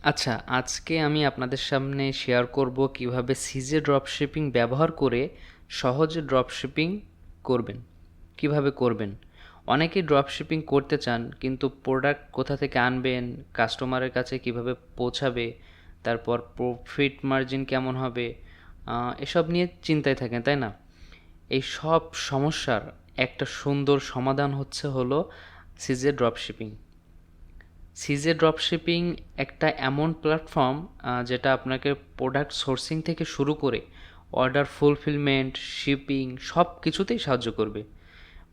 আচ্ছা, আজকে আমি আপনাদের সামনে শেয়ার করব কিভাবে সিজে ড্রপশিপিং ব্যবহার করে সহজে ড্রপশিপিং করবেন। কিভাবে করবেন? অনেকেই ড্রপশিপিং করতে চান কিন্তু প্রোডাক্ট কোথা থেকে আনবেন, কাস্টমারের কাছে কিভাবে পৌঁছাবে, তারপর প্রফিট মার্জিন কেমন হবে, এসব নিয়ে চিন্তায় থাকেন, তাই না? এই সব সমস্যার একটা সুন্দর সমাধান হলো সিজে ড্রপশিপিং। সিজে ড্রপশিপিং একটা এমন প্ল্যাটফর্ম যেটা আপনাকে প্রোডাক্ট সোর্সিং থেকে শুরু করে অর্ডার ফুলফিলমেন্ট, শিপিং সব কিছুতেই সাহায্য করবে।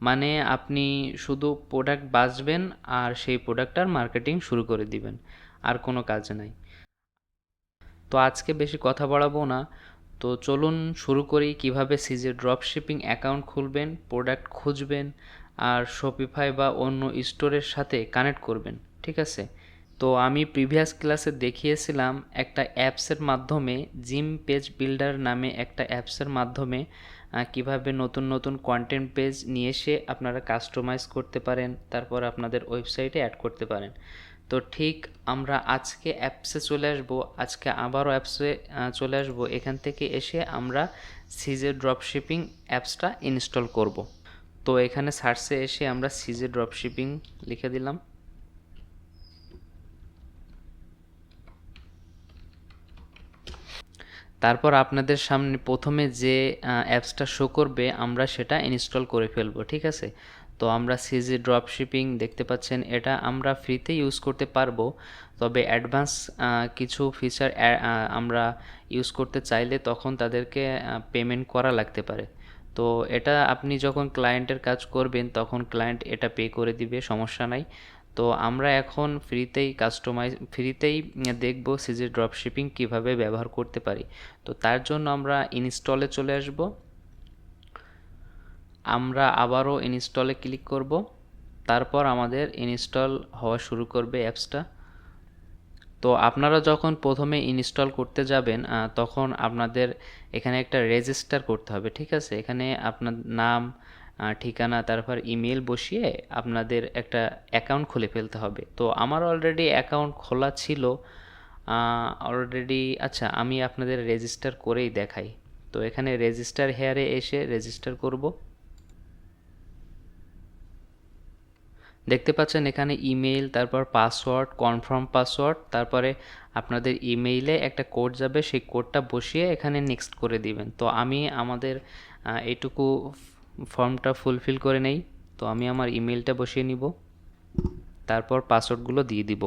মানে আপনি শুধু প্রোডাক্ট বাছবেন আর সেই প্রোডাক্টটার মার্কেটিং শুরু করে দিবেন, আর কোনো কাজ নাই। তো আজকে বেশি কথা বাড়াবো না, তো চলুন শুরু করি কিভাবে সিজে ড্রপশিপিং অ্যাকাউন্ট খুলবেন, প্রোডাক্ট খুঁজবেন আর শপিফাই বা অন্য স্টোরের সাথে কানেক্ট করবেন। ঠিক আছে? তো আমি প্রিভিয়াস ক্লাসে দেখিয়েছিলাম একটা অ্যাপসের মাধ্যমে, জিম পেজ বিল্ডার নামে একটা অ্যাপসের মাধ্যমে কিভাবে নতুন নতুন কন্টেন্ট পেজ নিয়ে এসে আপনারা কাস্টমাইজ করতে পারেন, তারপর আপনাদের ওয়েবসাইটে অ্যাড করতে পারেন। তো ঠিক আমরা আজকে অ্যাপসে চলে আসব, আজকে আবারও অ্যাপসে চলে আসব। এখান থেকে এসে আমরা সিজে ড্রপশিপিং অ্যাপসটা ইনস্টল করব। তো এখানে সার্চে এসে আমরা সিজে ড্রপশিপিং লিখে দিলাম। তারপর আপনাদের সামনে প্রথমে যে অ্যাপসটা শো করবে আমরা সেটা ইনস্টল করে ফেলবো। ঠিক আছে? তো আমরা সিজি ড্রপশিপিং দেখতে পাচ্ছেন, এটা আমরা ফ্রিতে ইউজ করতে পারবো, তবে অ্যাডভান্স কিছু ফিচার আমরা ইউজ করতে চাইলে তখন তাদেরকে পেমেন্ট করা লাগতে পারে। তো এটা আপনি যখন ক্লায়েন্টের কাজ করবেন তখন ক্লায়েন্ট এটা পে করে দিবে, সমস্যা নাই। তো আমরা এখন ফ্রিতেই দেখব সিজি ড্রপশিপিং কিভাবে ব্যবহার করতে পারি। তো তার জন্য আমরা ইনস্টলে চলে আসব। আমরা আবারও ইনস্টলে ক্লিক করব। তারপর আমাদের ইনস্টল হওয়া শুরু করবে অ্যাপসটা। তো আপনারা যখন প্রথমে ইনস্টল করতে যাবেন তখন আপনাদের এখানে একটা রেজিস্টার করতে হবে। ঠিক আছে? এখানে আপনার নাম, ঠিকানা, তারপর ইমেল বসিয়ে আপনাদের একটা অ্যাকাউন্ট খুলে ফেলতে হবে। তো আমার অলরেডি অ্যাকাউন্ট খোলা ছিল অলরেডি। আচ্ছা, আমি আপনাদের রেজিস্টার করেই দেখাই। তো এখানে রেজিস্টার হেয়ারে এসে রেজিস্টার করব। দেখতে পাচ্ছেন এখানে ইমেইল, তারপর পাসওয়ার্ড, কনফার্ম পাসওয়ার্ড, তারপরে আপনাদের ইমেইলে একটা কোড যাবে, সেই কোডটা বসিয়ে এখানে নেক্সট করে দিবেন। তো আমি আমাদের এইটুকু ফর্মটা ফুলফিল করে নেই। তো আমি আমার ইমেইলটা বসিয়ে নিব, তারপর পাসওয়ার্ডগুলো দিয়ে দিব।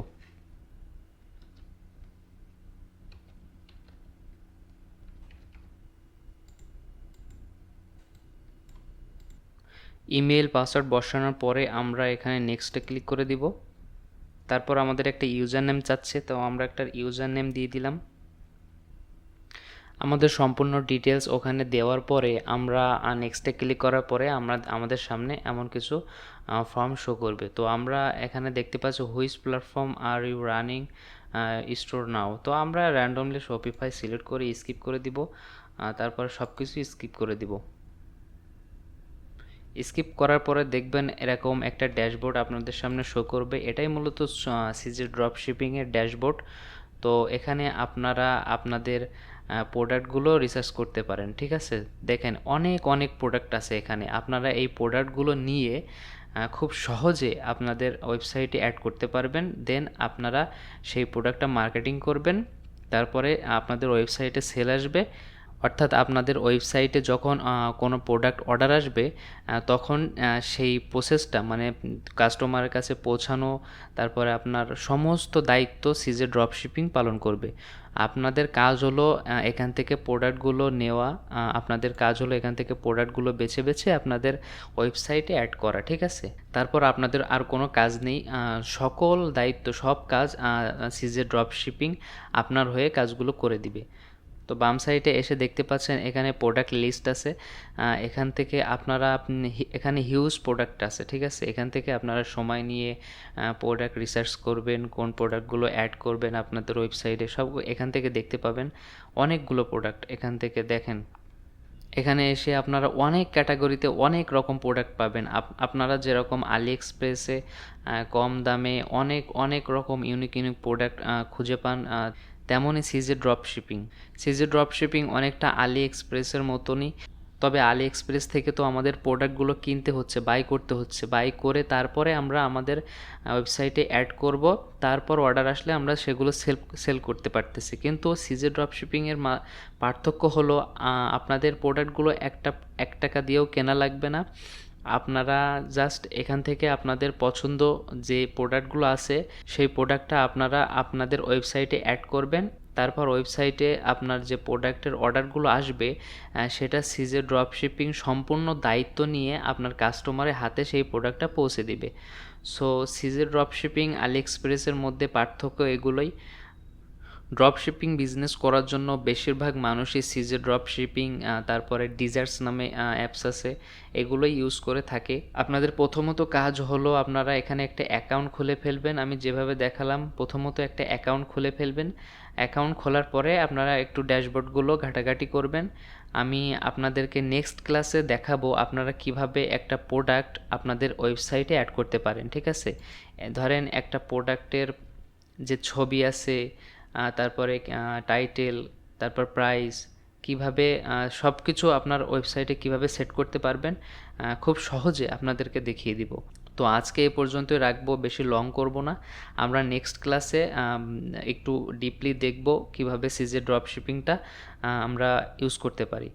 ইমেল পাসওয়ার্ড বসানোর পরে আমরা এখানে নেক্সটে ক্লিক করে দিব। তারপর আমাদের একটা ইউজার নেম চাচ্ছে, তো আমরা একটা ইউজার নেম দিয়ে দিলাম। আমাদের সম্পূর্ণ ডিটেলস ওখানে দেওয়ার পরে আমরা নেক্সটে ক্লিক করার পরে আমাদের সামনে এমন কিছু ফর্ম শো করবে। তো আমরা এখানে দেখতে পাচ্ছি which platform are you running store now. তো আমরা র্যান্ডমলি শপিফাই সিলেক্ট করে স্কিপ করে দিব, তারপর সব কিছু স্কিপ করে দিব। স্কিপ করার পরে দেখবেন এরকম একটা ড্যাশবোর্ড আপনাদের সামনে শো করবে। এটাই মূলত সিজি ড্রপ শিপিংয়ের ড্যাশবোর্ড। তো এখানে আপনারা আপনাদের প্রোডাক্টগুলো রিসার্চ করতে পারেন। ঠিক আছে? দেখেন অনেক অনেক প্রোডাক্ট আছে এখানে, আপনারা এই প্রোডাক্টগুলো নিয়ে খুব সহজে আপনাদের ওয়েবসাইটে অ্যাড করতে পারবেন। দেন আপনারা সেই প্রোডাক্টটা মার্কেটিং করবেন, তারপরে আপনাদের ওয়েবসাইটে সেল আসবে। অর্থাৎ আপনাদের ওয়েবসাইটে যখন কোনো প্রোডাক্ট অর্ডার আসবে তখন সেই প্রসেসটা মানে কাস্টমারের কাছে পৌঁছানো, তারপরে আপনার সমস্ত দায়িত্ব সিজে ড্রপশিপিং পালন করবে। আপনাদের কাজ হলো এখান থেকে প্রোডাক্টগুলো নেওয়া, আপনাদের কাজ হলো এখান থেকে প্রোডাক্টগুলো বেছে বেছে আপনাদের ওয়েবসাইটে অ্যাড করা। ঠিক আছে? তারপর আপনাদের আর কোনো কাজ নেই, সকল দায়িত্ব সব কাজ সিজে ড্রপশিপিং আপনার হয়ে কাজগুলো করে দিবে। তো বাম সাইডে এসে দেখতে পাচ্ছেন এখানে প্রোডাক্ট লিস্ট আছে। এখান থেকে এখানে হিউজ প্রোডাক্ট আছে। ঠিক আছে? এখান থেকে আপনারা সময় নিয়ে প্রোডাক্ট রিসার্চ করবেন, কোন প্রোডাক্টগুলো অ্যাড করবেন আপনাদের ওয়েবসাইটে, সব এখান থেকে দেখতে পাবেন। অনেকগুলো প্রোডাক্ট এখান থেকে দেখেন। এখানে এসে আপনারা অনেক ক্যাটাগরিতে অনেক রকম প্রোডাক্ট পাবেন। আপনারা যেরকম আলি এক্সপ্রেসে কম দামে অনেক অনেক রকম ইউনিক ইউনিক প্রোডাক্ট খুঁজে পান, তেমনই সিজে ড্রপ শিপিং। সিজে ড্রপ শিপিং অনেকটা আলি এক্সপ্রেসের মতনই, তবে আলি এক্সপ্রেস থেকে তো আমাদের প্রোডাক্টগুলো কিনতে হচ্ছে, বাই করতে হচ্ছে, বাই করে তারপরে আমরা আমাদের ওয়েবসাইটে অ্যাড করব, তারপর অর্ডার আসলে আমরা সেগুলো সেল করতে পারতেছি। কিন্তু সিজে ড্রপ শিপিংয়ের পার্থক্য হলো আপনাদের প্রোডাক্টগুলো 1 টাকা দিয়েও কেনা লাগবে না। আপনারা জাস্ট এখান থেকে আপনাদের পছন্দ যে প্রোডাক্টগুলো আছে সেই প্রোডাক্টটা আপনারা আপনাদের ওয়েবসাইটে অ্যাড করবেন, তারপর ওয়েবসাইটে আপনার যে প্রোডাক্টের অর্ডারগুলো আসবে সেটা সিজে ড্রপ শিপিং সম্পূর্ণ দায়িত্ব নিয়ে আপনার কাস্টমারের হাতে সেই প্রোডাক্টটা পৌঁছে দিবে। সো সিজে ড্রপ শিপিং আলি এক্সপ্রেসের মধ্যে পার্থক্য এগুলোই। ড্রপ শিপিং বিজনেস করার জন্য বেশিরভাগ মানুষই সিজে ড্রপ শিপিং, তারপরে ডিজার্টস নামে অ্যাপস আছে, এগুলোই ইউজ করে থাকে। আপনাদের প্রথমত কাজ হলো আপনারা এখানে একটা অ্যাকাউন্ট খুলে ফেলবেন। আমি যেভাবে দেখালাম প্রথমত একটা অ্যাকাউন্ট খুলে ফেলবেন। অ্যাকাউন্ট খোলার পরে আপনারা একটু ড্যাশবোর্ডগুলো ঘাটাঘাটি করবেন। আমি আপনাদেরকে নেক্সট ক্লাসে দেখাবো আপনারা কিভাবে একটা প্রোডাক্ট আপনাদের ওয়েবসাইটে অ্যাড করতে পারেন, ঠিক আছে? ধরেন একটা প্রোডাক্টের যে ছবি আছে, তারপরে টাইটেল, তারপর প্রাইস, কিভাবে সব কিছু আপনার ওয়েবসাইটে কিভাবে সেট করতে পারবেন খুব সহজে আপনাদেরকে দেখিয়ে দিব। তো আজকে এই পর্যন্তই রাখবো, বেশি লং করব না। আমরা নেক্সট ক্লাসে একটু ডিপলি দেখব কিভাবে সিজে ড্রপ শিপিংটা আমরা ইউজ করতে পারি।